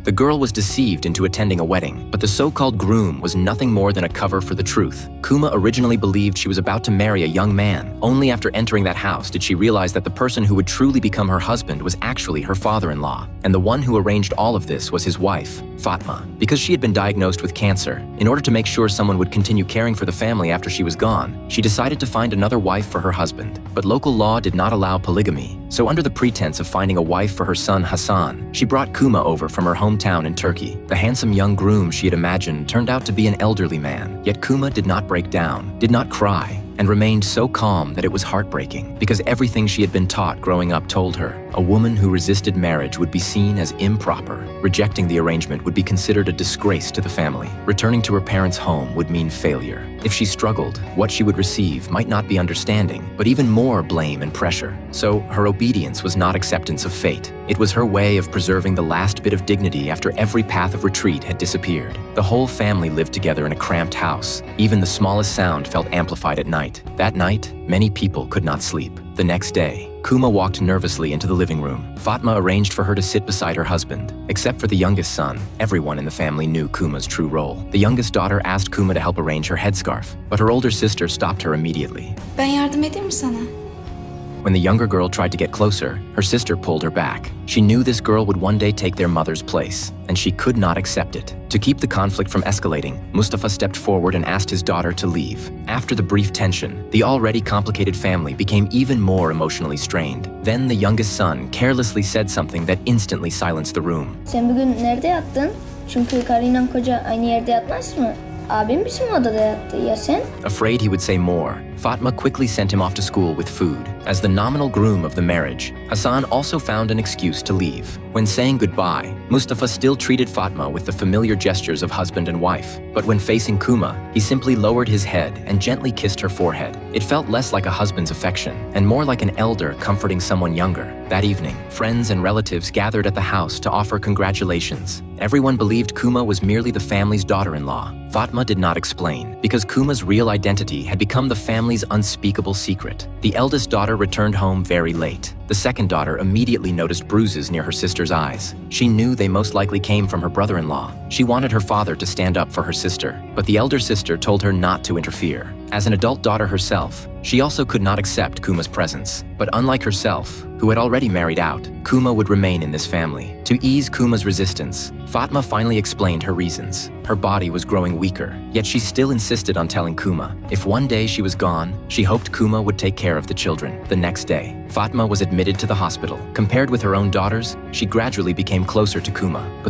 The girl was deceived into attending a wedding, but the so-called groom was nothing more than a cover for the truth. Kuma originally believed she was about to marry a young man. Only after entering that house did she realize that the person who would truly become her husband was actually her father-in-law, and the one who arranged all of this was his wife, Fatma. Because she had been diagnosed with cancer, in order to make sure someone would continue caring for the family after she was gone, she decided to find another wife for her husband. But local law did not allow polygamy, so under the pretense of finding a wife for her son Hassan, she brought Kuma over from her hometown in Turkey. The handsome young groom she had imagined turned out to be an elderly man, yet Kuma did not break down, did not cry, and remained so calm that it was heartbreaking, because everything she had been taught growing up told her a woman who resisted marriage would be seen as improper. Rejecting the arrangement would be considered a disgrace to the family. Returning to her parents' home would mean failure. If she struggled, what she would receive might not be understanding, but even more blame and pressure. So her obedience was not acceptance of fate. It was her way of preserving the last bit of dignity after every path of retreat had disappeared. The whole family lived together in a cramped house. Even the smallest sound felt amplified at night. That night, many people could not sleep. The next day, Kuma walked nervously into the living room. Fatma arranged for her to sit beside her husband. Except for the youngest son, everyone in the family knew Kuma's true role. The youngest daughter asked Kuma to help arrange her headscarf, but her older sister stopped her immediately. Ben yardım edeyim mi sana? When the younger girl tried to get closer, her sister pulled her back. She knew this girl would one day take their mother's place, and she could not accept it. To keep the conflict from escalating, Mustafa stepped forward and asked his daughter to leave. After the brief tension, the already complicated family became even more emotionally strained. Then the youngest son carelessly said something that instantly silenced the room. Sen bugün nerede yattın? Çünkü karıyla koca aynı yerde yatmaz mı? Abim bizim odada yattı, ya sen? Afraid he would say more, Fatma quickly sent him off to school with food. As the nominal groom of the marriage, Hassan also found an excuse to leave. When saying goodbye, Mustafa still treated Fatma with the familiar gestures of husband and wife. But when facing Kuma, he simply lowered his head and gently kissed her forehead. It felt less like a husband's affection and more like an elder comforting someone younger. That evening, friends and relatives gathered at the house to offer congratulations. Everyone believed Kuma was merely the family's daughter-in-law. Fatma did not explain, because Kuma's real identity had become the family's unspeakable secret. The eldest daughter returned home very late. The second daughter immediately noticed bruises near her sister's eyes. She knew they most likely came from her brother-in-law. She wanted her father to stand up for her sister, but the elder sister told her not to interfere. As an adult daughter herself, she also could not accept Kuma's presence. But unlike herself, who had already married out, Kuma would remain in this family. To ease Kuma's resistance, Fatma finally explained her reasons. Her body was growing weaker, yet she still insisted on telling Kuma. If one day she was gone, she hoped Kuma would take care of the children. The next day, Fatma was admitted to the hospital. Compared with her own daughters, she gradually became closer to Kuma, but the